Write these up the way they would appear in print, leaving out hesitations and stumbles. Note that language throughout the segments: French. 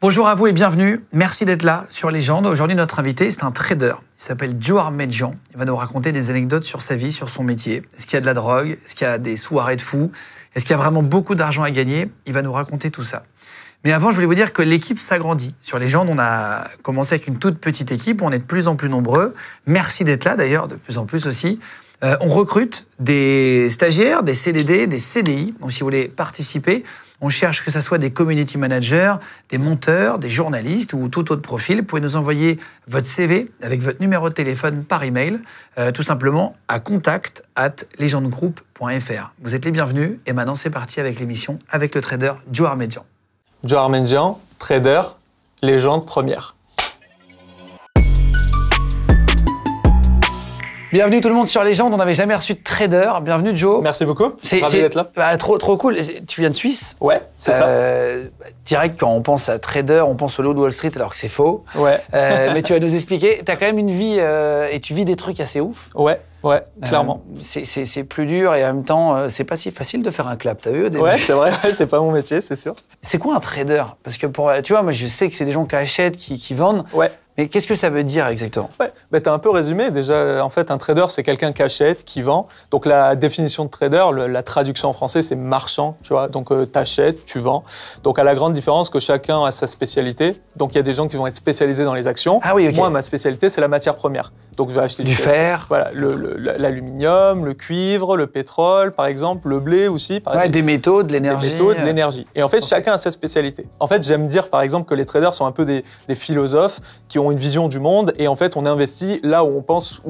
Bonjour à vous et bienvenue. Merci d'être là sur Légende. Aujourd'hui, notre invité, c'est un trader. Il s'appelle Joe Armedjian. Il va nous raconter des anecdotes sur sa vie, sur son métier. Est-ce qu'il y a de la drogue? Est-ce qu'il y a des soirées de fous? Est-ce qu'il y a vraiment beaucoup d'argent à gagner? Il va nous raconter tout ça. Mais avant, je voulais vous dire que l'équipe s'agrandit. Sur Légende, on a commencé avec une toute petite équipe. On est de plus en plus nombreux. Merci d'être là, d'ailleurs, de plus en plus aussi. On recrute des stagiaires, des CDD, des CDI. Donc, si vous voulez participer, on cherche que ce soit des community managers, des monteurs, des journalistes ou tout autre profil. Vous pouvez nous envoyer votre CV avec votre numéro de téléphone par email, tout simplement à contact@legendegroup.fr. Vous êtes les bienvenus et maintenant c'est parti avec l'émission avec le trader Joe Armedjian. Joe Armedjian, trader, légende première. Bienvenue tout le monde sur Légende, on n'avait jamais reçu de trader. Bienvenue Joe. Merci beaucoup, ravi d'être là. Trop cool. Tu viens de Suisse? Ouais, c'est ça. Direct, quand on pense à trader, on pense au lot de Wall Street alors que c'est faux. Ouais. Mais tu vas nous expliquer, tu as quand même une vie et tu vis des trucs assez ouf. Ouais, clairement. C'est plus dur et en même temps, c'est pas si facile de faire un clap, t'as vu au début? Ouais, c'est vrai, c'est pas mon métier, c'est sûr. C'est quoi un trader? Parce que tu vois, moi je sais que c'est des gens qui achètent, qui vendent. Ouais. Mais qu'est-ce que ça veut dire exactement? Ouais, t'as un peu résumé. Déjà, en fait, un trader, c'est quelqu'un qui achète, qui vend. Donc, la définition de trader, la traduction en français, c'est marchand, tu vois. Donc, t'achètes, tu vends. Donc, à la grande différence que chacun a sa spécialité. Donc, il y a des gens qui vont être spécialisés dans les actions. Ah oui, ok. Moi, ma spécialité, c'est la matière première. Donc, je vais acheter du fer. Voilà, l'aluminium, le cuivre, le pétrole, par exemple, le blé aussi. Par exemple. Des métaux, de l'énergie. Des métaux, de l'énergie. Et en fait, chacun a sa spécialité. En fait, j'aime dire, par exemple, que les traders sont un peu des philosophes qui ont une vision du monde et en fait, on investit là où on pense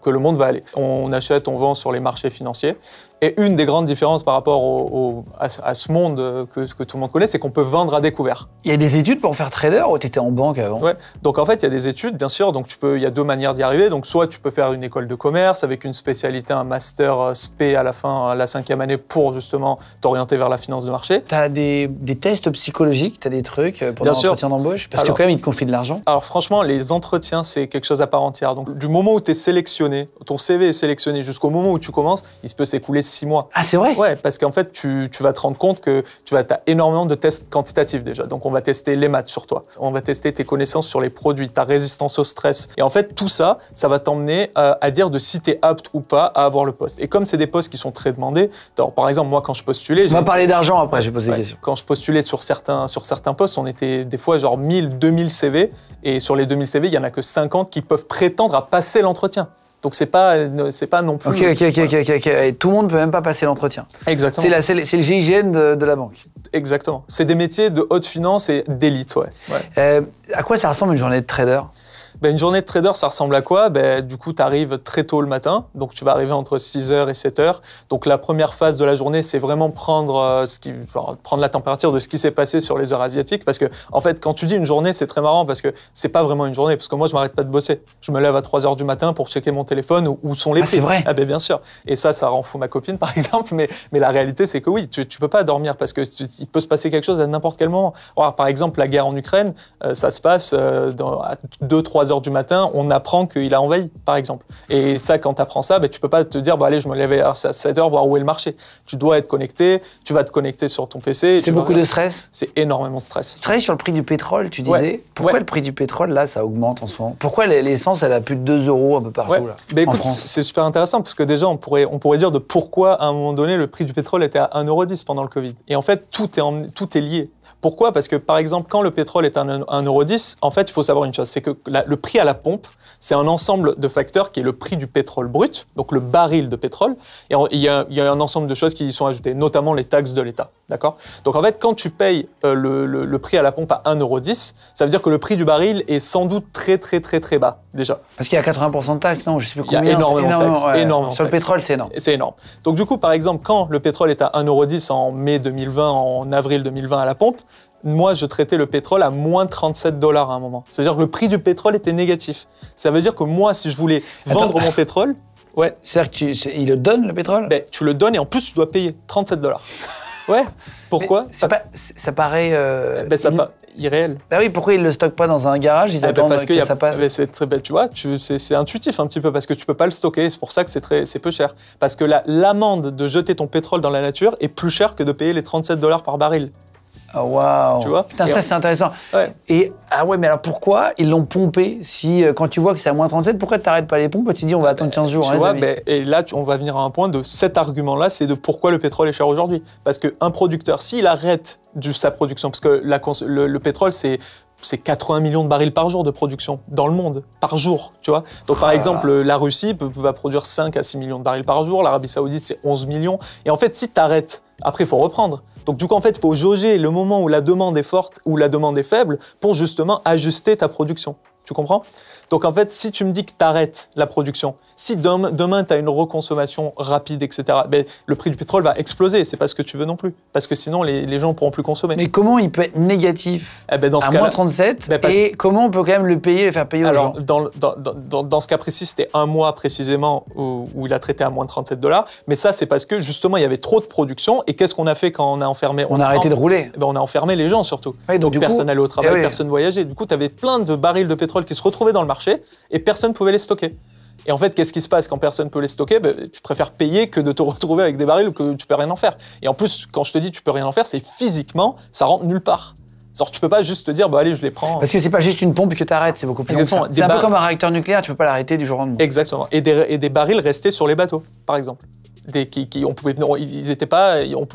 que le monde va aller. On achète, on vend sur les marchés financiers. Et une des grandes différences par rapport à ce monde que tout le monde connaît, c'est qu'on peut vendre à découvert. Il y a des études pour faire trader ou tu étais en banque avant? Ouais. Donc en fait, il y a des études, bien sûr. Donc il y a deux manières d'y arriver. Donc soit tu peux faire une école de commerce avec une spécialité, un master spé à la fin, la 5e année pour justement t'orienter vers la finance de marché. Tu as des tests psychologiques, tu as des trucs pour l'entretien d'embauche? Parce que quand même, ils te confient de l'argent. Alors franchement, les entretiens, c'est quelque chose à part entière. Donc du moment où tu es sélectionné, ton CV est sélectionné jusqu'au moment où tu commences, il se peut s'écouler 6 mois. Ah, c'est vrai? Ouais, parce qu'en fait, tu vas te rendre compte que tu as énormément de tests quantitatifs déjà. Donc, on va tester les maths sur toi. On va tester tes connaissances sur les produits, ta résistance au stress. Et en fait, tout ça, ça va t'emmener à dire de si tu es apte ou pas à avoir le poste. Et comme c'est des postes qui sont très demandés, alors, par exemple, moi, quand je postulais... On va parler d'argent après, j'ai posé des questions. Quand je postulais sur certains postes, on était des fois genre 1000, 2000 CV. Et sur les 2000 CV, il n'y en a que 50 qui peuvent prétendre à passer l'entretien. Donc, c'est pas non plus... Ok. Et tout le monde ne peut même pas passer l'entretien. Exactement. C'est le GIGN de la banque. Exactement. C'est des métiers de haute finance et d'élite, ouais. À quoi ça ressemble une journée de trader? Une journée de trader, ça ressemble à quoi? Du coup, tu arrives très tôt le matin, donc tu vas arriver entre 6h et 7h. Donc la première phase de la journée, c'est vraiment prendre la température de ce qui s'est passé sur les heures asiatiques. Parce que, en fait, quand tu dis une journée, c'est très marrant parce que c'est pas vraiment une journée. Parce que moi, je m'arrête pas de bosser. Je me lève à 3h du matin pour checker mon téléphone où sont les prix. C'est vrai? Ah bien sûr. Et ça rend fou ma copine, par exemple. Mais la réalité, c'est que oui, tu peux pas dormir parce que il peut se passer quelque chose à n'importe quel moment. Alors, par exemple, la guerre en Ukraine, ça se passe à 2-3 heures du matin, on apprend qu'il a envahi, par exemple. Et ça, quand tu apprends ça, tu peux pas te dire, allez, je me lève à 7h, voir où est le marché. Tu dois être connecté, tu vas te connecter sur ton PC. C'est beaucoup de stress? C'est énormément de stress. Tu travailles sur le prix du pétrole, tu disais. Pourquoi le prix du pétrole, là, ça augmente en ce moment? Pourquoi l'essence, elle a plus de 2 € un peu partout, là, écoute, en France? C'est super intéressant, parce que déjà, on pourrait dire de pourquoi, à un moment donné, le prix du pétrole était à 1,10 € pendant le Covid. Et en fait, tout est lié. Pourquoi? Parce que, par exemple, quand le pétrole est à 1,10 €, en fait, il faut savoir une chose, c'est que le prix à la pompe, c'est un ensemble de facteurs qui est le prix du pétrole brut, donc le baril de pétrole, et il y a un ensemble de choses qui y sont ajoutées, notamment les taxes de l'État, d'accord? Donc, en fait, quand tu payes le prix à la pompe à 1,10 €, ça veut dire que le prix du baril est sans doute très, très, très, très bas, déjà. Parce qu'il y a 80% de taxes, non? Je sais plus combien. Il y a énormément de taxes. Énormément sur le pétrole, c'est énorme. C'est énorme. Donc, du coup, par exemple, quand le pétrole est à 1,10 € en mai 2020, en avril 2020 à la pompe, moi, je traitais le pétrole à moins 37 $ à un moment. C'est-à-dire que le prix du pétrole était négatif. Ça veut dire que moi, si je voulais vendre mon pétrole... Ouais. C'est-à-dire qu'il le donne, le pétrole? Tu le donnes et en plus, tu dois payer 37 $. Ouais. Pourquoi? Ça paraît irréel. Bah oui, pourquoi ils ne le stockent pas dans un garage? Ils attendent que ça passe. Tu vois, c'est intuitif un petit peu parce que tu peux pas le stocker. C'est pour ça que c'est peu cher. Parce que l'amende de jeter ton pétrole dans la nature est plus chère que de payer les 37 $ par baril. Oh, waouh. Tu vois? Putain, ça c'est intéressant. Ouais. Et ah ouais, mais alors pourquoi ils l'ont pompé si quand tu vois que c'est à moins 37, pourquoi tu n'arrêtes pas les pompes? Tu dis on va attendre 15 jours. Tu vois, et là, on va venir à un point de cet argument-là, c'est de pourquoi le pétrole est cher aujourd'hui. Parce qu'un producteur, s'il arrête sa production, parce que le pétrole, c'est 80 millions de barils par jour de production dans le monde, par jour, tu vois. Donc, par exemple, la Russie va produire 5 à 6 millions de barils par jour, l'Arabie Saoudite, c'est 11 millions. Et en fait, si tu arrêtes, après, il faut reprendre. Donc, du coup, en fait, il faut jauger le moment où la demande est forte ou la demande est faible pour justement ajuster ta production. Tu comprends? Donc, en fait, si tu me dis que tu arrêtes la production, si demain, tu as une reconsommation rapide, etc., ben, le prix du pétrole va exploser. C'est pas ce que tu veux non plus. Parce que sinon, les gens ne pourront plus consommer. Mais comment il peut être négatif dans ce à moins 37 et comment on peut quand même le faire payer aux gens? Dans ce cas précis, c'était un mois précisément où il a traité à moins $37. Mais ça, c'est parce que justement, il y avait trop de production. Et qu'est-ce qu'on a fait quand on a enfermé? On a arrêté de rouler. On a enfermé les gens surtout. Ouais, donc personne n'allait au travail, personne voyageait. Du coup, tu avais plein de barils de pétrole qui se retrouvaient dans le marché et personne ne pouvait les stocker. Et en fait, qu'est-ce qui se passe quand personne ne peut les stocker? Tu préfères payer que de te retrouver avec des barils où que tu peux rien en faire. Et en plus, quand je te dis tu peux rien en faire, c'est physiquement, ça rentre nulle part. Tu peux pas juste te dire, allez, je les prends. Parce que c'est pas juste une pompe que tu arrêtes, c'est beaucoup plus long. C'est un peu comme un réacteur nucléaire, tu peux pas l'arrêter du jour au lendemain. Exactement. Et des barils restés sur les bateaux, par exemple. On pouvait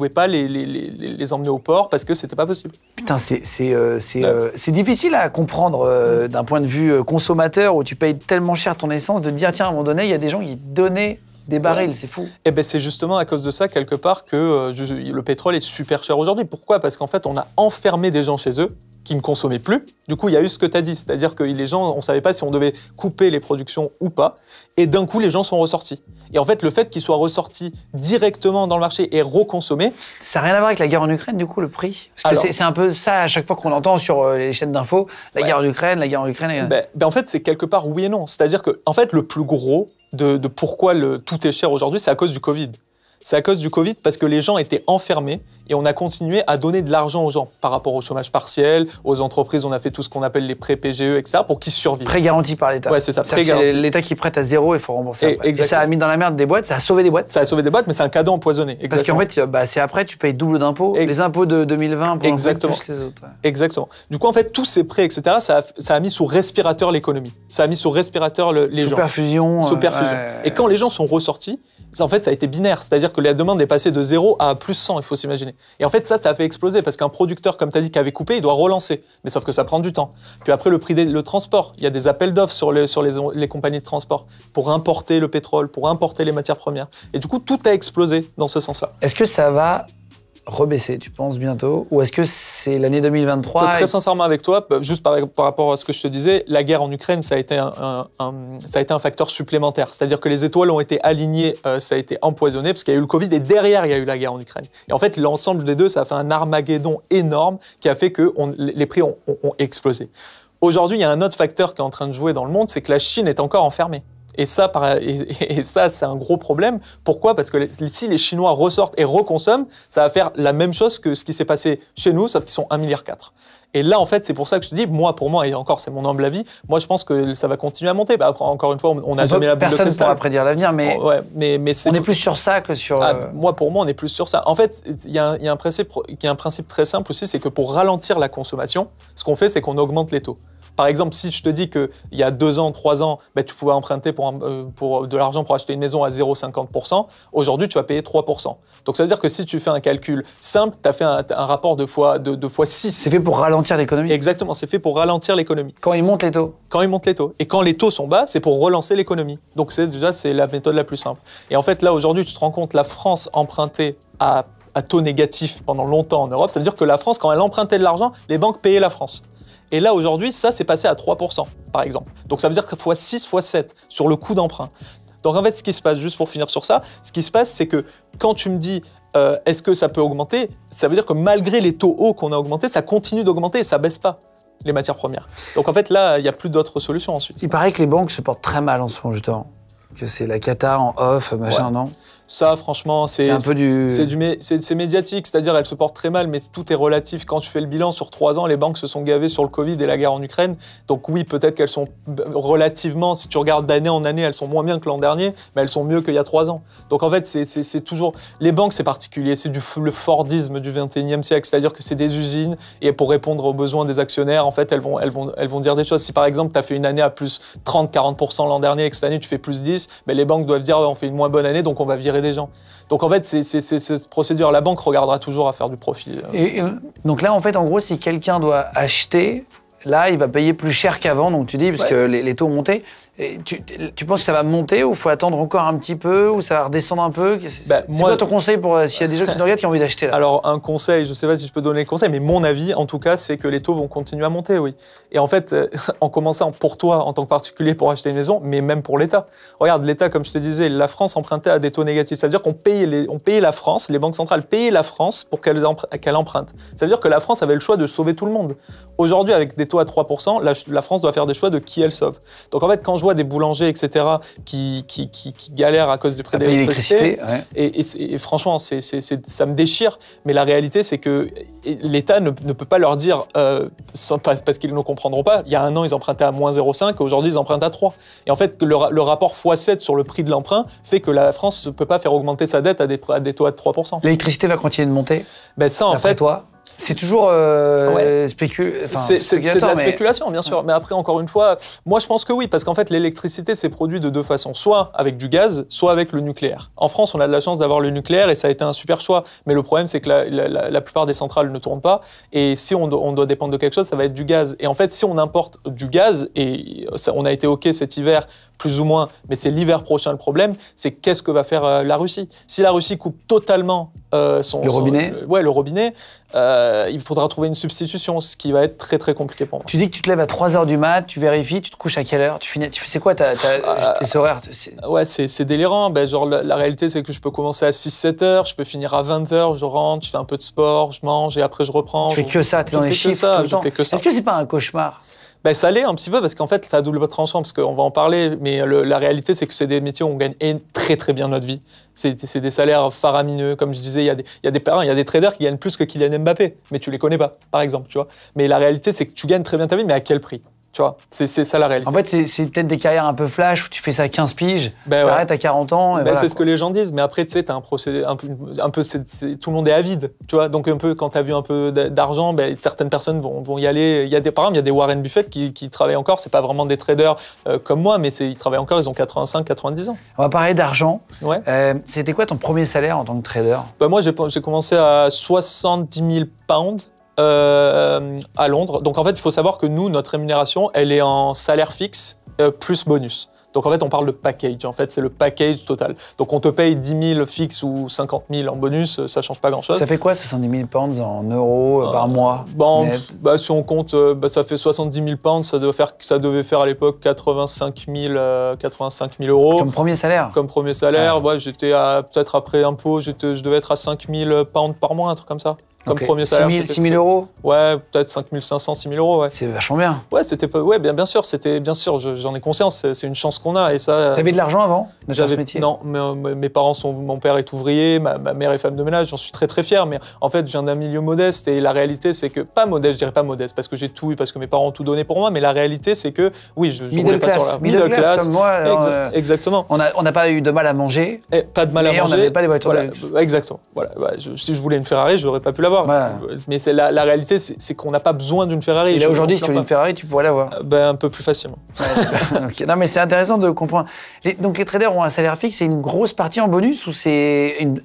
pas les emmener au port parce que c'était pas possible. Putain, c'est difficile à comprendre d'un point de vue consommateur où tu payes tellement cher ton essence de te dire tiens, à un moment donné, il y a des gens qui donnaient des barils, c'est fou. Et c'est justement à cause de ça, quelque part, que le pétrole est super cher aujourd'hui. Pourquoi? Parce qu'en fait, on a enfermé des gens chez eux qui ne consommaient plus. Du coup, il y a eu ce que tu as dit, c'est-à-dire que les gens, on ne savait pas si on devait couper les productions ou pas. Et d'un coup, les gens sont ressortis. Et en fait, le fait qu'ils soient ressortis directement dans le marché et reconsommés... Ça n'a rien à voir avec la guerre en Ukraine, du coup, le prix? Parce que c'est un peu ça à chaque fois qu'on entend sur les chaînes d'infos, la guerre en Ukraine, la guerre en Ukraine... En fait, c'est quelque part oui et non. C'est-à-dire que, en fait, le plus gros de pourquoi tout est cher aujourd'hui, c'est à cause du Covid. C'est à cause du Covid parce que les gens étaient enfermés et on a continué à donner de l'argent aux gens par rapport au chômage partiel, aux entreprises, on a fait tout ce qu'on appelle les prêts PGE, etc. pour qu'ils survivent. Prêts garantis par l'État. Ouais, c'est ça, prêts garantis. C'est l'État qui prête à zéro et il faut rembourser après. Et ça a mis dans la merde des boîtes, ça a sauvé des boîtes. Ça a sauvé des boîtes, mais c'est un cadeau empoisonné. Exactement. Parce qu'en fait, c'est après, tu payes double d'impôts, les impôts de 2020 pour exactement. Plus les autres. Ouais. Exactement. Du coup, en fait, tous ces prêts, etc., ça a mis sous respirateur l'économie. Ça a mis sous respirateur les gens. Sous perfusion. Et quand les gens sont ressortis, en fait, ça a été binaire. C'est-à-dire que la demande est passée de 0 à plus 100, il faut s'imaginer. Et en fait, ça a fait exploser parce qu'un producteur, comme tu as dit, qui avait coupé, il doit relancer. Mais sauf que ça prend du temps. Puis après, le transport. Il y a des appels d'offres sur les compagnies de transport pour importer le pétrole, pour importer les matières premières. Et du coup, tout a explosé dans ce sens-là. Est-ce que ça va rebaisser, tu penses, bientôt? Ou est-ce que c'est l'année 2023? Très sincèrement avec toi, juste par rapport à ce que je te disais, la guerre en Ukraine, ça a été un facteur supplémentaire. C'est-à-dire que les étoiles ont été alignées, ça a été empoisonné, parce qu'il y a eu le Covid, et derrière, il y a eu la guerre en Ukraine. Et en fait, l'ensemble des deux, ça a fait un armageddon énorme qui a fait que les prix ont explosé. Aujourd'hui, il y a un autre facteur qui est en train de jouer dans le monde, c'est que la Chine est encore enfermée. Et ça, c'est un gros problème. Pourquoi? Parce que si les Chinois ressortent et reconsomment, ça va faire la même chose que ce qui s'est passé chez nous, sauf qu'ils sont 1,4 milliard. Et là, en fait, c'est pour ça que je te dis, pour moi, et encore, c'est mon humble avis, moi, je pense que ça va continuer à monter. Après, encore une fois, on n'a jamais la boule de cristal. Personne ne pourra prédire l'avenir, mais, on est plus sur ça que sur... Pour moi, on est plus sur ça. En fait, il y a un principe très simple aussi, c'est que pour ralentir la consommation, ce qu'on fait, c'est qu'on augmente les taux. Par exemple, si je te dis qu'il y a 2 ans, 3 ans, tu pouvais emprunter pour de l'argent pour acheter une maison à 0,50%, aujourd'hui, tu vas payer 3%. Donc, ça veut dire que si tu fais un calcul simple, tu as fait un rapport de fois 6. C'est fait pour ralentir l'économie? Exactement, c'est fait pour ralentir l'économie. Quand ils montent les taux? Quand ils montent les taux. Et quand les taux sont bas, c'est pour relancer l'économie. Donc, c'est la méthode la plus simple. Et en fait, là, aujourd'hui, tu te rends compte, la France empruntait à taux négatif pendant longtemps en Europe. Ça veut dire que la France, quand elle empruntait de l'argent, les banques payaient la France. Et là, aujourd'hui, ça, c'est passé à 3%, par exemple. Donc, ça veut dire que fois 6, fois 7 sur le coût d'emprunt. Donc, en fait, ce qui se passe, juste pour finir sur ça, ce qui se passe, c'est que quand tu me dis est-ce que ça peut augmenter, ça veut dire que malgré les taux hauts qu'on a augmentés, ça continue d'augmenter et ça ne baisse pas, les matières premières. Donc, en fait, là, il n'y a plus d'autres solutions ensuite. Il paraît que les banques se portent très mal en ce moment, justement. Que c'est la cata en off, machin, non? Ça, franchement, c'est un peu du... c'est médiatique, c'est-à-dire elle se porte très mal, mais tout est relatif. Quand tu fais le bilan sur 3 ans, les banques se sont gavées sur le Covid et la guerre en Ukraine. Donc oui, peut-être qu'elles sont relativement, si tu regardes d'année en année, elles sont moins bien que l'an dernier, mais elles sont mieux qu'il y a 3 ans. Donc en fait, c'est toujours... Les banques, c'est particulier, c'est le Fordisme du 21e siècle, c'est-à-dire que c'est des usines, et pour répondre aux besoins des actionnaires, en fait, elles vont dire des choses. Si par exemple, tu as fait une année à plus 30-40% l'an dernier et que cette année, tu fais plus 10, ben, les banques doivent dire, on fait une moins bonne année, donc on va virer des gens. Donc en fait, c'est cette procédure. La banque regardera toujours à faire du profit. Donc là, en fait, en gros, si quelqu'un doit acheter, là, il va payer plus cher qu'avant, donc tu dis, parce que les taux ont monté. Et tu penses que ça va monter ou il faut attendre encore un petit peu ou ça va redescendre un peu? C'est quoi ton conseil pour s'il y a des gens qui nous regardent qui ont envie d'acheter là? Alors un conseil, je ne sais pas si je peux donner le conseil, mais mon avis en tout cas, c'est que les taux vont continuer à monter, oui. Et en fait, en commençant pour toi en tant que particulier pour acheter une maison, mais même pour l'État. Regarde, l'État, comme je te disais, la France empruntait à des taux négatifs. Ça veut dire qu'on payait la France, les banques centrales payaient la France pour qu'elle emprunte. Ça veut dire que la France avait le choix de sauver tout le monde. Aujourd'hui, avec des taux à 3%, la France doit faire des choix de qui elle sauve. Donc en fait, quand je vois des boulangers, etc., qui galèrent à cause du prix de l'électricité, et franchement, ça me déchire, mais la réalité, c'est que l'État ne peut pas leur dire, parce qu'ils ne comprendront pas, il y a un an, ils empruntaient à moins 0,5, et aujourd'hui, ils empruntent à 3. Et en fait, le rapport x7 sur le prix de l'emprunt fait que la France ne peut pas faire augmenter sa dette à des taux à 3%. L'électricité va continuer de monter? Ben ça, en fait... toi c'est toujours c'est spéculateur, de la spéculation, bien sûr. Mais après, encore une fois, moi, je pense que oui, parce qu'en fait, l'électricité, c'est produit de deux façons. Soit avec du gaz, soit avec le nucléaire. En France, on a de la chance d'avoir le nucléaire et ça a été un super choix. Mais le problème, c'est que la plupart des centrales ne tournent pas. Et si on doit dépendre de quelque chose, ça va être du gaz. Et en fait, si on importe du gaz, et on a été OK cet hiver, plus ou moins, mais c'est l'hiver prochain le problème, c'est qu'est-ce que va faire la Russie. Si la Russie coupe totalement le robinet, il faudra trouver une substitution, ce qui va être très très compliqué pour moi. Tu dis que tu te lèves à 3h du mat, tu vérifies, tu te couches à quelle heure? C'est quoi tes horaires? Ouais, c'est délirant. Ben, genre, la réalité, c'est que je peux commencer à 6-7 heures, je peux finir à 20 heures, je rentre, je fais un peu de sport, je mange et après je reprends. Tu fais que ça, tu es dans les chiffres tout le temps. Est-ce que c'est pas un cauchemar? Ben, ça l'est un petit peu parce qu'en fait, ça a double tranchant parce qu'on va en parler, mais la réalité, c'est que c'est des métiers où on gagne très très bien notre vie. C'est des salaires faramineux, comme je disais, il y a des traders qui gagnent plus que Kylian Mbappé, mais tu les connais pas, par exemple, tu vois. Mais la réalité, c'est que tu gagnes très bien ta vie, mais à quel prix? Tu vois, c'est ça la réalité. En fait, c'est peut-être des carrières un peu flash où tu fais ça à 15 piges, t'arrêtes à 40 ans. Et voilà, c'est ce que les gens disent, mais après, tu sais, t'as un procédé un peu tout le monde est avide, tu vois. Donc, un peu, quand t'as vu un peu d'argent, certaines personnes vont y aller. Par exemple, il y a des Warren Buffett qui travaillent encore, c'est pas vraiment des traders comme moi, mais ils travaillent encore, ils ont 85-90 ans. On va parler d'argent. Ouais. C'était quoi ton premier salaire en tant que trader? Moi, j'ai commencé à 70 000 pounds. À Londres. Donc en fait, il faut savoir que nous, notre rémunération, elle est en salaire fixe plus bonus. Donc en fait, on parle de package. En fait, c'est le package total. Donc on te paye 10 000 fixe ou 50 000 en bonus, ça change pas grand-chose. Ça fait quoi 70 000 pounds en euros par mois? Si on compte, ça fait 70 000 pounds, ça devait faire à l'époque 85 000 euros. Comme premier salaire? Comme premier salaire, ouais, j'étais peut-être après impôt, je devais être à 5 000 pounds par mois, un truc comme ça. Comme premier salaire. 6 000 euros? Ouais, peut-être 5 500, 6 000 euros, ouais. C'est vachement bien. Ouais, bien sûr, j'en ai conscience, c'est une chance qu'on a et ça. T'avais de l'argent avant de faire ce métier? Non, mes parents mon père est ouvrier, ma mère est femme de ménage, j'en suis très très fier, mais en fait, je viens d'un milieu modeste et la réalité, c'est que, pas modeste, je dirais pas modeste, parce que j'ai tout, parce que mes parents ont tout donné pour moi, mais la réalité, c'est que, oui, je middle class. Sur la middle class comme moi. Exactement. On n'a pas eu de mal à manger. Pas de mal à manger. Et on n'avait pas des voitures. Voilà, exactement. Voilà. Si je voulais une Ferrari, j'aurais pas pu l'avoir. Voilà. Mais la réalité, c'est qu'on n'a pas besoin d'une Ferrari. Et là, aujourd'hui, si tu veux une Ferrari, tu pourrais l'avoir. Un peu plus facilement. Okay. Non, mais c'est intéressant de comprendre. Donc, les traders ont un salaire fixe, c'est une grosse partie en bonus ou c'est une...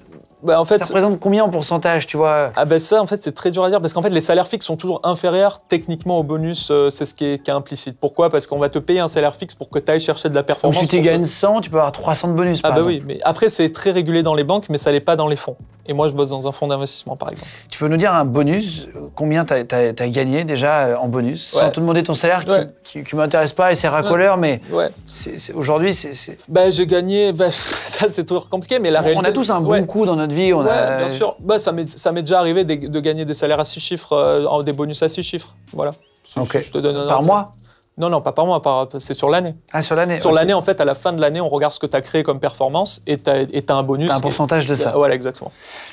En fait, ça représente combien en pourcentage, tu vois? Ça, en fait, c'est très dur à dire parce qu'en fait, les salaires fixes sont toujours inférieurs techniquement au bonus. C'est ce qui est implicite. Pourquoi? Parce qu'on va te payer un salaire fixe pour que tu ailles chercher de la performance. Donc, si tu gagnes 100, tu peux avoir 300 de bonus, par exemple. Oui, mais après, c'est très régulé dans les banques, mais ça l'est pas dans les fonds. Et moi, je bosse dans un fonds d'investissement, par exemple. Tu peux nous dire un bonus, combien tu as gagné déjà en bonus, sans te demander ton salaire qui m'intéresse pas et c'est racoleur, mais aujourd'hui, c'est... J'ai gagné, ça c'est toujours compliqué, mais la réalité... On a tous un bon coup dans notre vie. Bien sûr. Ça m'est déjà arrivé de gagner des salaires à 6 chiffres, des bonus à 6 chiffres. Voilà. Ok. Je te donne par mois? Non, pas par mois, c'est sur l'année. Ah, sur l'année. Sur l'année, en fait, à la fin de l'année, on regarde ce que tu as créé comme performance et tu as un bonus. Tu as un pourcentage de ça. Voilà, exactement.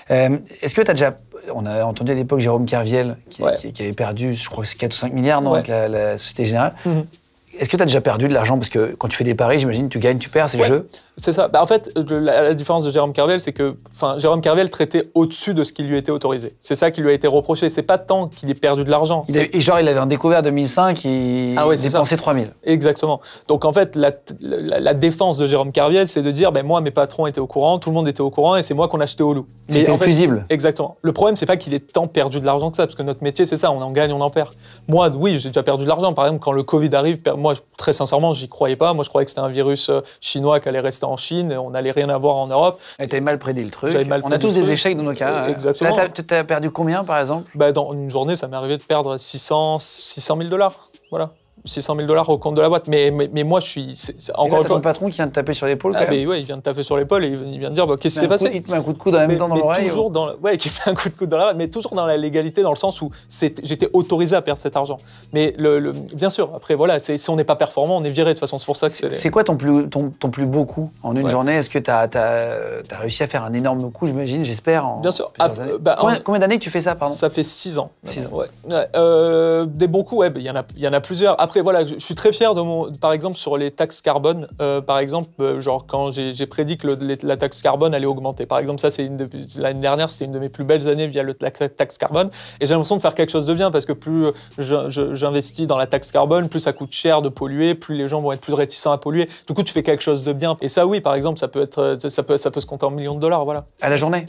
Est-ce que tu as déjà... On a entendu à l'époque Jérôme Kerviel qui avait perdu, je crois que c'est 4 ou 5 milliards, non, avec la Société Générale. Est-ce que tu as déjà perdu de l'argent? Parce que quand tu fais des paris, j'imagine, tu gagnes, tu perds, c'est le jeu. C'est ça. En fait, la différence de Jérôme Kerviel, c'est que Jérôme Kerviel traitait au-dessus de ce qui lui était autorisé. C'est ça qui lui a été reproché. C'est pas tant qu'il ait perdu de l'argent. Il avait un découvert 2005, il dépensait 3 000. Exactement. Donc en fait, la défense de Jérôme Kerviel, c'est de dire, moi, mes patrons étaient au courant, tout le monde était au courant, et c'est moi qu'on achetait au loup. C'était fusible. Exactement. Le problème, c'est pas qu'il ait tant perdu de l'argent que ça, parce que notre métier, c'est ça, on en gagne, on en perd. Moi, oui, j'ai déjà perdu de l'argent. Par exemple, quand le Covid arrive, moi, très sincèrement, j'y croyais pas. Moi, je croyais que c'était un virus chinois qui allait rester en Chine, on n'allait rien avoir en Europe. Et t'avais mal prédit le truc. On a tous des échecs dans nos cas. Exactement. Là, t'as perdu combien, par exemple? Dans une journée, ça m'est arrivé de perdre 600 000 $. Voilà. 600 000 $ au compte de la boîte. Mais moi, je suis... Encore ton patron qui vient de taper sur l'épaule, quand même. Oui, il vient de taper sur l'épaule et il vient de dire qu'est-ce qui s'est passé. Il te met un coup de coude en même temps dans l'oreille. Qui fait un coup de coude dans l'oreille, mais toujours dans la légalité, dans le sens où j'étais autorisé à perdre cet argent. Mais bien sûr, après, voilà, si on n'est pas performant, on est viré. De toute façon, c'est pour ça que c'est quoi ton plus beau coup en une journée? Est-ce que tu as réussi à faire un énorme coup, j'imagine, j'espère, bien sûr. Combien d'années que tu fais ça, pardon? Ça fait 6 ans. 6 ans. Ouais. Des bons coups, il y en a plusieurs. Après, voilà, je suis très fier par exemple, sur les taxes carbone. Par exemple, genre quand j'ai prédit que la taxe carbone allait augmenter. Par exemple, ça, l'année dernière, c'était une de mes plus belles années via la taxe carbone. Et j'ai l'impression de faire quelque chose de bien parce que plus j'investis dans la taxe carbone, plus ça coûte cher de polluer, plus les gens vont être plus réticents à polluer. Du coup, tu fais quelque chose de bien. Et ça, oui, par exemple, ça peut se compter en millions de dollars, voilà. À la journée?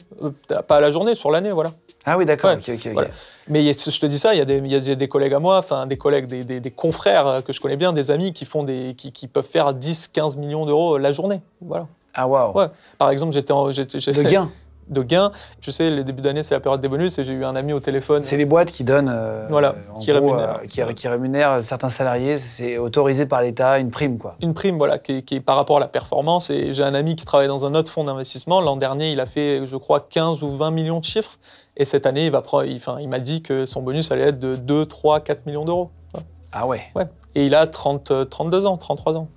Pas à la journée, sur l'année, voilà. Ah oui, d'accord. Ouais, ok. Voilà. Mais je te dis ça, il y a des collègues à moi, des collègues, des confrères que je connais bien, des amis qui peuvent faire 10-15 millions d'euros la journée. Voilà. Ah waouh. Ouais. Par exemple, de gains. De gains. Tu sais, le début d'année, c'est la période des bonus et j'ai eu un ami au téléphone. C'est les boîtes qui donnent, qui rémunèrent certains salariés. C'est autorisé par l'État, une prime, quoi. Une prime, voilà, qui est par rapport à la performance. Et j'ai un ami qui travaille dans un autre fonds d'investissement. L'an dernier, il a fait, je crois, 15 ou 20 millions de chiffres. Et cette année, il m'a dit que son bonus allait être de 2, 3, 4 millions d'euros. Ah ouais. Et il a 32 ans, 33 ans.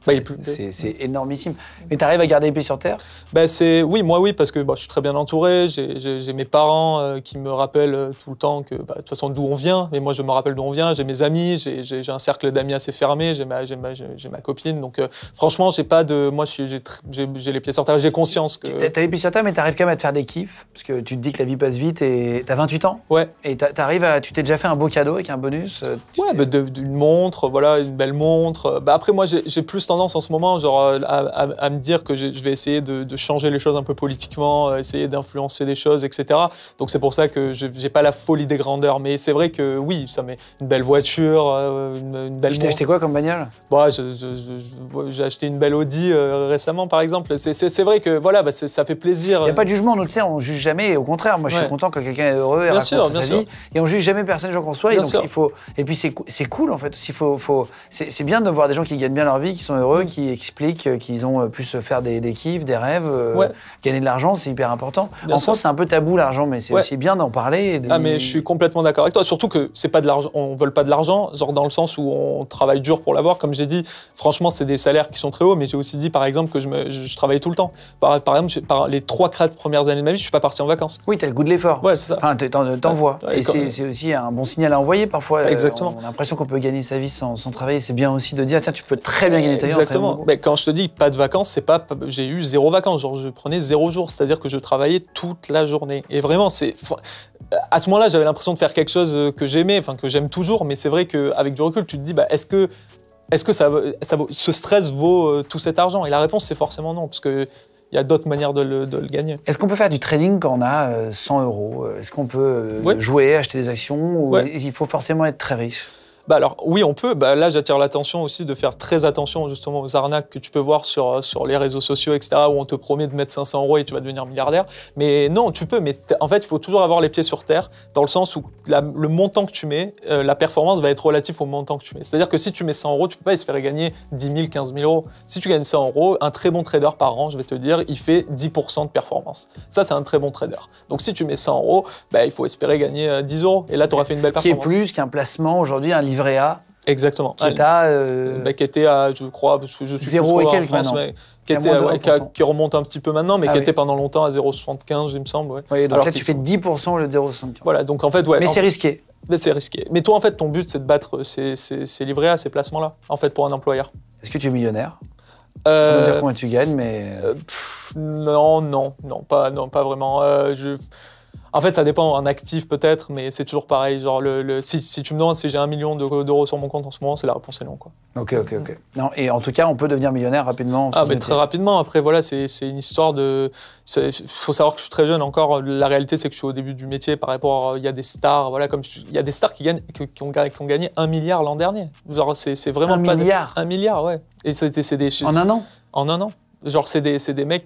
C'est énormissime. Mais tu arrives à garder les pieds sur terre? Oui, parce que je suis très bien entouré. J'ai mes parents qui me rappellent tout le temps que, de toute façon, d'où on vient. Mais moi, je me rappelle d'où on vient. J'ai mes amis, j'ai un cercle d'amis assez fermé. J'ai ma copine. Donc, franchement, j'ai les pieds sur terre. J'ai conscience que... T'as les pieds sur terre, mais t'arrives quand même à te faire des kiffs. Parce que tu te dis que la vie passe vite et t'as 28 ans. Ouais. Et tu t'es déjà fait un beau cadeau avec un bonus? Une montre, voilà, une belle montre. Après, moi, j'ai plus tendance en ce moment à me dire que je vais essayer de changer les choses un peu politiquement, essayer d'influencer des choses, etc. Donc c'est pour ça que j'ai pas la folie des grandeurs. Mais c'est vrai que oui, ça met une belle voiture, une belle montre. Tu t'es acheté quoi comme bagnole? J'ai acheté une belle Audi récemment, par exemple. C'est vrai que voilà, ça fait plaisir. Il n'y a pas de jugement, nous, tu sais, on juge jamais. Et au contraire, moi, je suis content quand quelqu'un est heureux et raconte sa vie. Et on juge jamais personne, j'en conçois. Et puis c'est cool, en fait. C'est bien de voir des gens qui gagnent bien leur vie, qui sont heureux, qui expliquent qu'ils ont pu se faire des kiffs, des rêves. Gagner de l'argent, c'est hyper important. En France, c'est un peu tabou, l'argent, mais c'est aussi bien d'en parler. Mais je suis complètement d'accord avec toi. Surtout que c'est pas de l'argent, on vole pas de l'argent, genre dans le sens où on travaille dur pour l'avoir. Comme j'ai dit, franchement, c'est des salaires qui sont très hauts, mais j'ai aussi dit, par exemple, que je travaillais tout le temps. Par exemple, les 3-4 premières années de ma vie, je suis pas parti en vacances. Oui, t'as le goût de l'effort. Ouais, c'est ça. Enfin, t'envoies. Et c'est aussi un bon signal à envoyer parfois. Exactement. On a l'impression qu'on peut gagner sa vie sans travailler. C'est bien aussi de dire, tiens, tu peux très bien gagner ta vie. Exactement. Mais quand je te dis pas de vacances, c'est pas, j'ai eu 0 vacances. Genre, je prenais 0 jours. C'est-à-dire que je travaillais toute la journée. Et vraiment, à ce moment-là, j'avais l'impression de faire quelque chose que j'aimais, que j'aime toujours. Mais c'est vrai qu'avec du recul, tu te dis, est-ce que ce stress vaut tout cet argent? Et la réponse, c'est forcément non. Parce que il y a d'autres manières de le gagner. Est-ce qu'on peut faire du trading quand on a 100 €? Est-ce qu'on peut jouer, acheter des actions? Ou il faut forcément être très riche? Alors oui, on peut. Là, j'attire l'attention aussi de faire très attention justement aux arnaques que tu peux voir sur les réseaux sociaux, etc., où on te promet de mettre 500 € et tu vas devenir milliardaire. Mais non, tu peux. Mais en fait, il faut toujours avoir les pieds sur terre, dans le sens où le montant que tu mets, la performance va être relative au montant que tu mets. C'est-à-dire que si tu mets 100 €, tu peux pas espérer gagner 10 000, 15 000 €. Si tu gagnes 100 €, un très bon trader par an, je vais te dire, il fait 10% de performance. Ça, c'est un très bon trader. Donc si tu mets 100 €, il faut espérer gagner 10 €. Et là, tu auras fait une belle performance. Qui est plus qu'un placement aujourd'hui, un livret A Exactement. Qui qui était à, je crois, je suis 0 et quelques maintenant. Qui remonte un petit peu maintenant, mais qui était pendant longtemps à 0,75, il me semble. Ouais. Oui, donc alors là, tu fais 10% au lieu de 0,75. Voilà, donc en fait, Mais c'est risqué. Mais c'est risqué. Mais toi, en fait, ton but, c'est de battre ces livrets à ces placements-là, en fait, pour un employeur. Est-ce que tu es millionnaire? Ça veut dire combien tu gagnes, mais... Non, pas vraiment. En fait, ça dépend, en actif peut-être, mais c'est toujours pareil. Genre, si tu me demandes si j'ai 1 million d'euros sur mon compte en ce moment, la réponse est non, quoi. Ok. Non, et en tout cas, on peut devenir millionnaire rapidement. Très rapidement. Après, voilà, c'est une histoire de... Il faut savoir que je suis très jeune encore. La réalité, c'est que je suis au début du métier par rapport... Il y a des stars, voilà, il y a des stars qui ont gagné 1 milliard l'an dernier. Genre, c'est vraiment 1 milliard 1 milliard, ouais. Et c'est en un an? En un an. Genre, c'est des mecs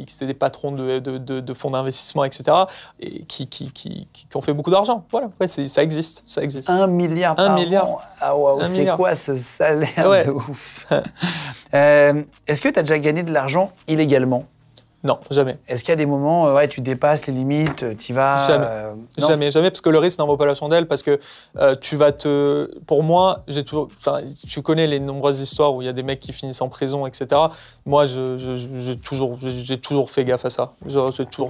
c'est des patrons de fonds d'investissement, etc., et qui ont fait beaucoup d'argent. Voilà, ouais, ça existe. 1 milliard par an. Ah waouh, c'est quoi ce salaire de ouf. Est-ce que tu as déjà gagné de l'argent illégalement? Non, jamais. Est-ce qu'il y a des moments, tu dépasses les limites, tu y vas... Jamais, parce que le risque n'en vaut pas la chandelle, parce que Pour moi, tu connais les nombreuses histoires où il y a des mecs qui finissent en prison, etc. Moi, j'ai toujours fait gaffe à ça.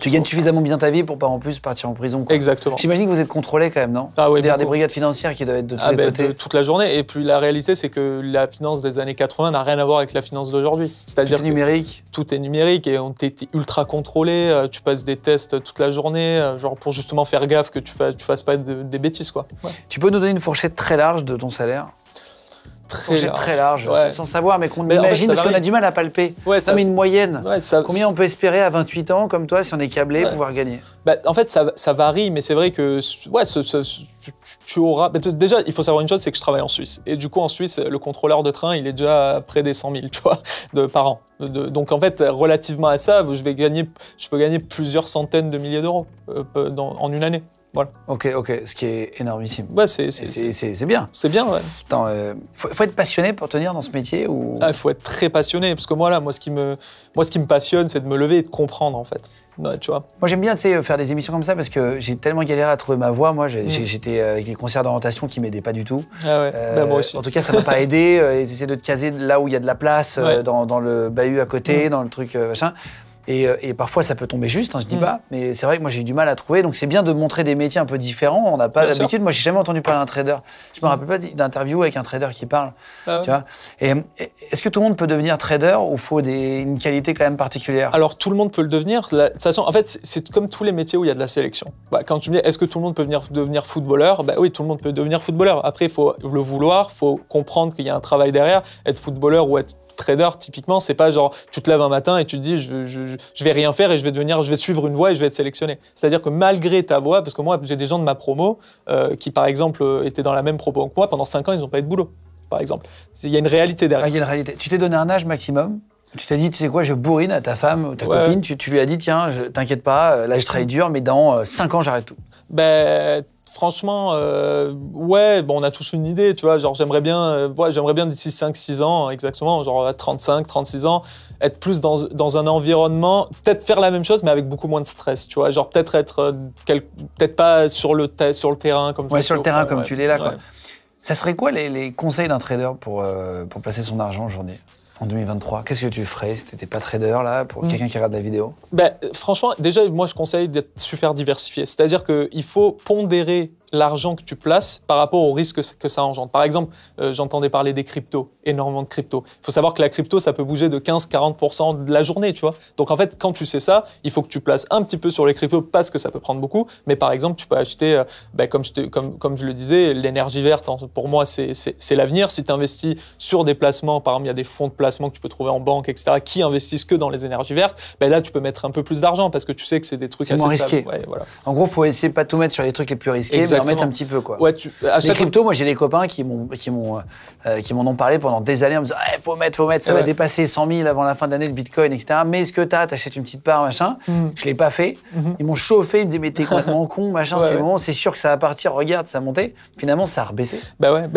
Tu gagnes suffisamment bien ta vie pour pas en plus partir en prison, quoi. Exactement. J'imagine que vous êtes contrôlé quand même, non? Ah oui, des brigades financières qui doivent être de tous les côtés. Toute la journée. Et puis la réalité, c'est que la finance des années 80 n'a rien à voir avec la finance d'aujourd'hui. C'est-à-dire tout est numérique. Tout est numérique et t'es ultra contrôlé. Tu passes des tests toute la journée, genre pour justement faire gaffe que tu fasses pas des bêtises, quoi. Ouais. Tu peux nous donner une fourchette très large de ton salaire? Très large, ouais. Sans savoir, mais qu'on imagine, parce qu'on a du mal à palper. Ouais, mais une moyenne. Ouais, combien on peut espérer à 28 ans, comme toi, si on est câblé, pouvoir gagner? En fait, ça varie, mais c'est vrai que tu auras... Déjà, il faut savoir une chose, c'est que je travaille en Suisse. Et du coup, en Suisse, le contrôleur de train, il est déjà près des 100 000, tu vois, par an. Donc, en fait, relativement à ça, je peux gagner plusieurs centaines de milliers d'euros en une année. Voilà. Ok, ce qui est énormissime. Ouais, c'est bien. C'est bien, ouais. Attends, faut être passionné pour tenir dans ce métier ou... Il faut être très passionné, parce que moi, ce qui me passionne, c'est de me lever et de comprendre, en fait. Ouais, tu vois. Moi, j'aime bien faire des émissions comme ça parce que j'ai tellement galéré à trouver ma voie. Moi, j'étais avec les conseillers d'orientation qui m'aidaient pas du tout. Ah ouais. Moi aussi. En tout cas, ça m'a pas aidé. Ils essaient de te caser là où il y a de la place, dans le bahut à côté, dans le truc machin. Et parfois, ça peut tomber juste, je dis pas, mais c'est vrai que moi, j'ai eu du mal à trouver. Donc, c'est bien de montrer des métiers un peu différents. On n'a pas l'habitude. Moi, j'ai jamais entendu parler d'un trader. Je me rappelle pas d'interview avec un trader qui parle. Tu vois. Et est-ce que tout le monde peut devenir trader ou faut une qualité quand même particulière? Alors, tout le monde peut le devenir. En fait, c'est comme tous les métiers où il y a de la sélection. Quand tu me dis, est-ce que tout le monde peut devenir footballeur? Oui, tout le monde peut devenir footballeur. Après, il faut le vouloir, il faut comprendre qu'il y a un travail derrière. Être footballeur ou être trader, typiquement, c'est pas genre tu te lèves un matin et tu te dis je vais rien faire et je vais suivre une voie et je vais être sélectionné. C'est-à-dire que malgré ta voie, parce que moi j'ai des gens de ma promo qui par exemple étaient dans la même promo que moi, pendant 5 ans ils n'ont pas eu de boulot, par exemple. Il y a une réalité derrière. Il y a une réalité. Tu t'es donné un âge maximum? Tu t'es dit, tu sais quoi, je bourrine à ta femme ou ta copine, tu lui as dit, tiens, t'inquiète pas, là je travaille dur, mais dans 5 ans j'arrête tout. Franchement, on a tous une idée, tu vois, genre j'aimerais bien d'ici 5-6 ans, exactement, genre à 35, 36 ans, être plus dans un environnement, peut-être faire la même chose, mais avec beaucoup moins de stress, tu vois, genre peut-être pas sur le terrain comme sur le terrain comme tu l'es là, quoi. Ça serait quoi les conseils d'un trader pour placer son argent aujourd'hui? En 2023, qu'est-ce que tu ferais si tu n'étais pas trader, là, pour quelqu'un qui regarde la vidéo? Franchement, déjà, moi, je conseille d'être super diversifié. C'est-à-dire qu'il faut pondérer l'argent que tu places par rapport au risque que ça engendre. Par exemple, j'entendais parler des cryptos, énormément de cryptos. Il faut savoir que la crypto, ça peut bouger de 15-40% de la journée, tu vois. Donc, en fait, quand tu sais ça, il faut que tu places un petit peu sur les cryptos parce que ça peut prendre beaucoup. Mais par exemple, tu peux acheter, comme je le disais, l'énergie verte. Pour moi, c'est l'avenir. Si tu investis sur des placements, par exemple, il y a des fonds de placement que tu peux trouver en banque, etc., qui investissent que dans les énergies vertes, là, tu peux mettre un peu plus d'argent parce que tu sais que c'est des trucs assez moins risqués. Ouais, voilà. En gros, il faut essayer de pas tout mettre sur les trucs les plus risqués, mais en mettre un petit peu, quoi. Ouais, les cryptos, moi, j'ai des copains qui m'en ont parlé pendant des années en me disant faut mettre, ça va dépasser 100 000 avant la fin de l'année de Bitcoin, etc. Mais est-ce que t'achètes une petite part, machin? Je l'ai pas fait. Ils m'ont chauffé, ils me disaient mais t'es complètement con, machin, c'est sûr que ça va partir, regarde, ça a monté. Finalement, ça a rebaissé.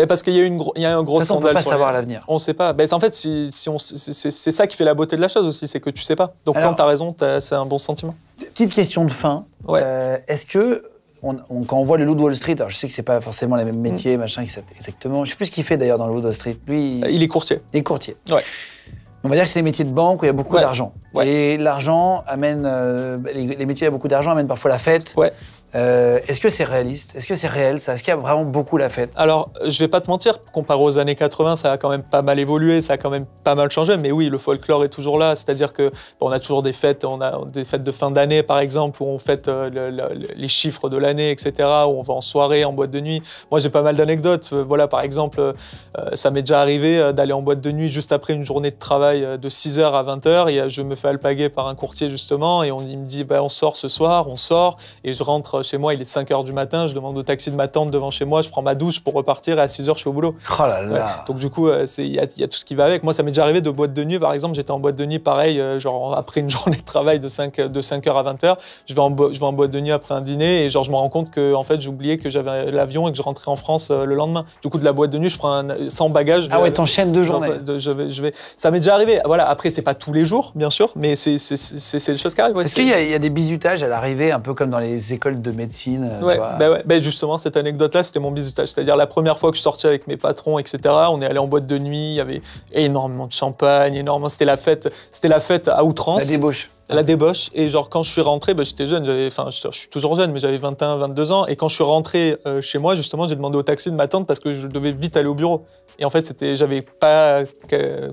Parce qu'il y a un gros sondage. On peut pas savoir l'avenir. On sait pas. En fait, c'est ça qui fait la beauté de la chose aussi, c'est que tu sais pas. Donc quand t'as raison, c'est un bon sentiment. Petite question de fin. Est-ce que quand on voit le loup de Wall Street, alors je sais que c'est pas forcément les mêmes métiers, machin, exactement. Je sais plus ce qu'il fait d'ailleurs dans le loup de Wall Street. Lui, il est courtier. Il est courtier. Ouais. On va dire que c'est les métiers de banque où il y a beaucoup d'argent. Ouais. Et l'argent amène, les métiers où il y a beaucoup d'argent amènent parfois la fête. Ouais. Est-ce que c'est réaliste? Est-ce que c'est réel ça? Est-ce qu'il y a vraiment beaucoup la fête? Alors, je vais pas te mentir, comparé aux années 80, ça a quand même pas mal évolué, ça a quand même pas mal changé, mais oui, le folklore est toujours là, c'est-à-dire que on a toujours des fêtes, on a des fêtes de fin d'année par exemple, où on fête les chiffres de l'année, etc., où on va en soirée, en boîte de nuit. Moi, j'ai pas mal d'anecdotes, voilà, par exemple, ça m'est déjà arrivé d'aller en boîte de nuit juste après une journée de travail de 6h à 20h, et je me fais alpaguer par un courtier justement, et il me dit, bah, on sort ce soir, on sort, et je rentre chez moi, il est 5h du matin, je demande au taxi de m'attendre devant chez moi, je prends ma douche pour repartir et à 6h je suis au boulot. Oh là là. Ouais. Donc du coup, il y a tout ce qui va avec. Moi, ça m'est déjà arrivé de boîte de nuit, par exemple, j'étais en boîte de nuit pareil, genre après une journée de travail de 5h à 20h, je vais en boîte de nuit après un dîner et genre je me rends compte que en fait, j'ai oublié que j'avais l'avion et que je rentrais en France le lendemain. Du coup, de la boîte de nuit, je prends sans bagage. Ah ouais, t'enchaînes 2 journées. Je vais. Ça m'est déjà arrivé. Voilà, après c'est pas tous les jours, bien sûr, mais c'est des choses qui arrivent. Ouais, est-ce qu'il y a des bizutages à l'arrivée, un peu comme dans les écoles de médecine? Ouais, justement, cette anecdote-là, c'était mon bizutage. C'est-à-dire la première fois que je sortais avec mes patrons, etc., on est allé en boîte de nuit, il y avait énormément de champagne, c'était la fête à outrance. La débauche. La débauche. Et genre, quand je suis rentré, j'étais jeune, je suis toujours jeune, mais j'avais 21, 22 ans. Et quand je suis rentré chez moi, justement, j'ai demandé au taxi de m'attendre parce que je devais vite aller au bureau. Et en fait, j'avais pas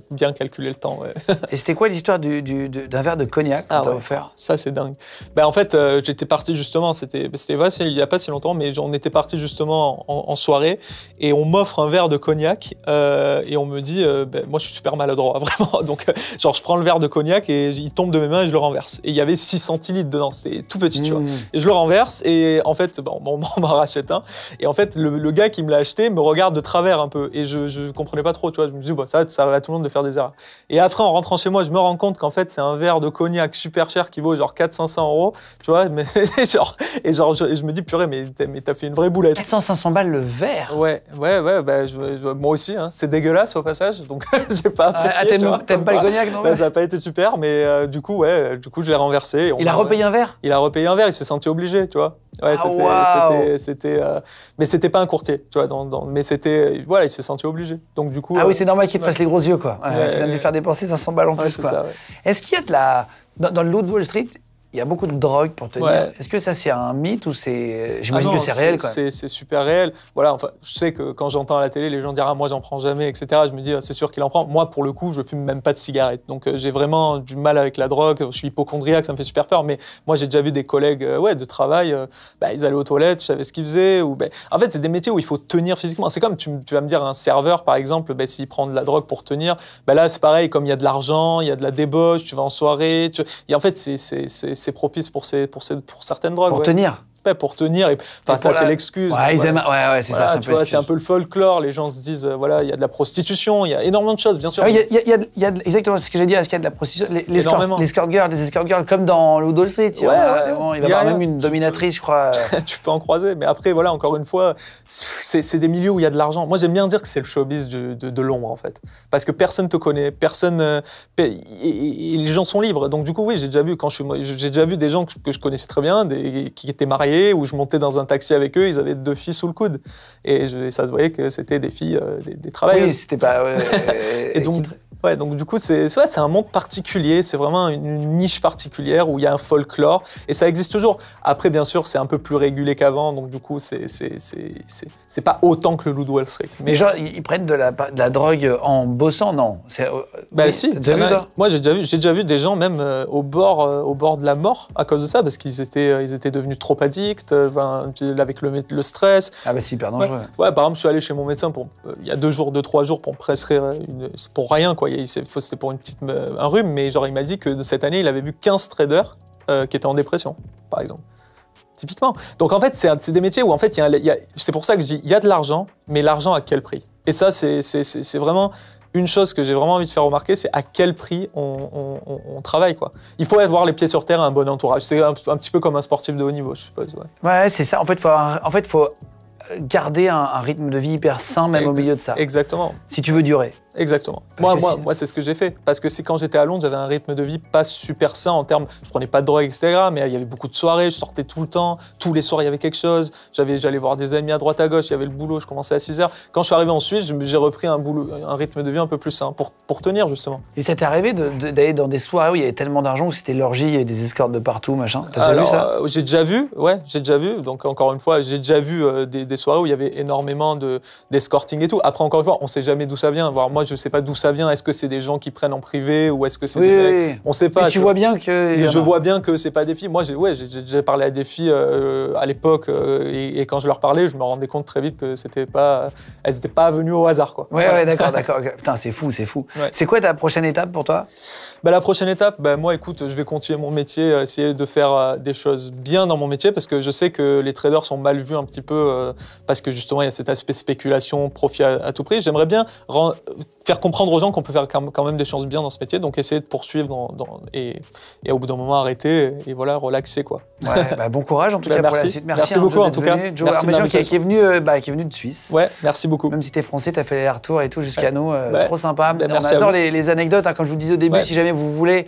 bien calculé le temps. Ouais. Et c'était quoi l'histoire d'un verre de cognac qu'on t'a offert? Ça, c'est dingue. En fait, j'étais parti justement, c'était il y a pas si longtemps, mais on était parti justement en soirée et on m'offre un verre de cognac et on me dit, moi, je suis super maladroit, vraiment. Donc, genre, je prends le verre de cognac et il tombe de mes mains et je le renverse. Et il y avait 6 centilitres dedans, c'était tout petit, tu vois. Et je le renverse et en fait, on m'en rachète un. Et en fait, le gars qui me l'a acheté me regarde de travers un peu et je comprenais pas trop, tu vois. Je me dis, ça arrive à tout le monde de faire des erreurs. Et après, en rentrant chez moi, je me rends compte qu'en fait, c'est un verre de cognac super cher qui vaut genre 400-500 €, tu vois. Mais je me dis, purée, mais t'as fait une vraie boulette. 400-500 balles le verre? Ouais, moi aussi, hein. C'est dégueulasse au passage, donc j'ai pas apprécié. T'aimes pas le cognac, non? Ça a pas été super, mais du coup, je l'ai renversé. Il a repayé un verre? Il a repayé un verre, il s'est senti obligé, tu vois. Ouais, mais c'était pas un courtier, tu vois. Mais il s'est senti obligé. Donc du coup. Ah oui, c'est normal qu'il te fasse les gros yeux, quoi. Tu viens de lui faire dépenser 500 balles en plus, quoi. Ça, ouais. Est-ce qu'il y a de la dans le loup de Wall Street? Il y a beaucoup de drogue pour tenir. Ouais. Est-ce que ça, c'est un mythe ou c'est... J'imagine que c'est réel, quoi. C'est super réel. Voilà, enfin, je sais que quand j'entends à la télé, les gens disent « Ah, moi, j'en prends jamais, etc. » Je me dis « C'est sûr qu'il en prend. » Moi, pour le coup, je fume même pas de cigarettes. Donc, j'ai vraiment du mal avec la drogue. Je suis hypochondriaque, ça me fait super peur. Mais moi, j'ai déjà vu des collègues de travail, ils allaient aux toilettes, je savais ce qu'ils faisaient. En fait, c'est des métiers où il faut tenir physiquement. C'est comme, tu vas me dire, un serveur, par exemple, s'il prend de la drogue pour tenir, là, c'est pareil, comme il y a de l'argent, il y a de la débauche, tu vas en soirée. Et en fait, c'est propice pour certaines drogues. Pour tenir. Pour tenir. Ça, c'est l'excuse. Ouais, ils aiment. Ouais, c'est ça. C'est un peu le folklore. Les gens se disent, il y a de la prostitution, il y a énormément de choses, bien sûr. Il y a exactement ce que j'ai dit. Est-ce qu'il y a de la prostitution? Les escort girls, comme dans le Wall Street. Il va y avoir même une dominatrice, je crois. Tu peux en croiser. Mais après, voilà, encore une fois, c'est des milieux où il y a de l'argent. Moi, j'aime bien dire que c'est le showbiz de l'ombre, en fait. Parce que personne te connaît, et les gens sont libres. Donc, du coup, oui, j'ai déjà vu des gens que je connaissais très bien, qui étaient mariés, où je montais dans un taxi avec eux, ils avaient 2 filles sous le coude. Et ça se voyait que c'était des filles, des travailleuses. Oui, c'était pas... et donc du coup, c'est un monde particulier, c'est vraiment une niche particulière où il y a un folklore, et ça existe toujours. Après, bien sûr, c'est un peu plus régulé qu'avant, donc du coup, c'est pas autant que le loup de Wall Street. Mais genre, ils prennent de la drogue en bossant, non? Si. Déjà vu, toi? Moi, j'ai déjà vu des gens même au bord de la mort à cause de ça, parce qu'ils étaient devenus trop addicts, avec le stress. Ah c'est hyper dangereux. Ouais, par exemple, je suis allé chez mon médecin il y a 2-3 jours pour me prescrire pour rien, quoi. C'était pour un rhume, mais genre il m'a dit que cette année, il avait vu 15 traders qui étaient en dépression, par exemple. Typiquement. Donc en fait, c'est des métiers où en fait, c'est pour ça que je dis, il y a de l'argent, mais l'argent à quel prix? Et ça, c'est vraiment une chose que j'ai vraiment envie de faire remarquer, c'est à quel prix on travaille, quoi. Il faut avoir les pieds sur terre et un bon entourage. C'est un petit peu comme un sportif de haut niveau, je suppose. Ouais, c'est ça. En fait, faut garder un rythme de vie hyper sain, même au milieu de ça. Exactement. Si tu veux durer. Exactement. Moi, c'est ce que j'ai fait. Parce que c'est quand j'étais à Londres, j'avais un rythme de vie pas super sain en termes. Je prenais pas de drogue, etc. Mais il y avait beaucoup de soirées, je sortais tout le temps. Tous les soirs, il y avait quelque chose. J'allais voir des amis à droite à gauche, il y avait le boulot, je commençais à 6h. Quand je suis arrivé en Suisse, j'ai repris un rythme de vie un peu plus sain pour tenir, justement. Et ça t'est arrivé d'aller dans des soirées où il y avait tellement d'argent, où c'était l'orgie, il y avait des escortes de partout, machin? T'as déjà vu ça? J'ai déjà vu. Donc, encore une fois, j'ai déjà vu des soirées où il y avait énormément d'escorting et tout. Après, encore une fois, on sait jamais d'où ça vient. Moi, je sais pas d'où ça vient. Est-ce que c'est des gens qui prennent en privé ou est-ce que c'est des mecs? On sait pas. Mais tu vois bien que... Je vois bien que c'est pas des filles. Moi, j'ai parlé à des filles à l'époque et quand je leur parlais, je me rendais compte très vite que elles n'étaient pas venues au hasard, quoi. Ouais, d'accord. Putain, c'est fou. Ouais. C'est quoi ta prochaine étape pour toi? La prochaine étape, moi, écoute, je vais continuer mon métier, essayer de faire des choses bien dans mon métier parce que je sais que les traders sont mal vus un petit peu parce que justement, il y a cet aspect spéculation, profit à tout prix. J'aimerais bien faire comprendre aux gens qu'on peut faire quand même des choses bien dans ce métier, donc essayer de poursuivre et au bout d'un moment arrêter et voilà, relaxer, quoi. Ouais, bon courage en tout cas pour la suite. Merci beaucoup en tout cas. Joe Armégian qui est venu de Suisse. Ouais, merci beaucoup. Même si t'es français, t'as fait les retours et tout jusqu'à nous. Trop sympa. On Merci adore les anecdotes, comme je vous le disais au début. Si jamais vous voulez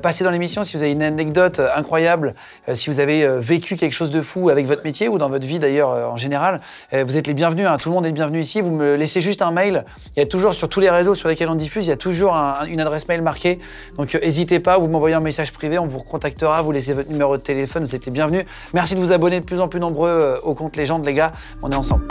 passer dans l'émission, si vous avez une anecdote incroyable, si vous avez vécu quelque chose de fou avec votre métier ou dans votre vie d'ailleurs en général, vous êtes les bienvenus. Tout le monde est le bienvenu ici. Vous me laissez juste un mail. Il y a toujours sur tous les réseaux sur lesquels on diffuse, il y a toujours une adresse mail marquée. Donc n'hésitez pas, vous m'envoyez un message privé, on vous recontactera, vous laissez votre numéro de téléphone, vous êtes les bienvenus. Merci de vous abonner de plus en plus nombreux au compte Légende, les gars. On est ensemble.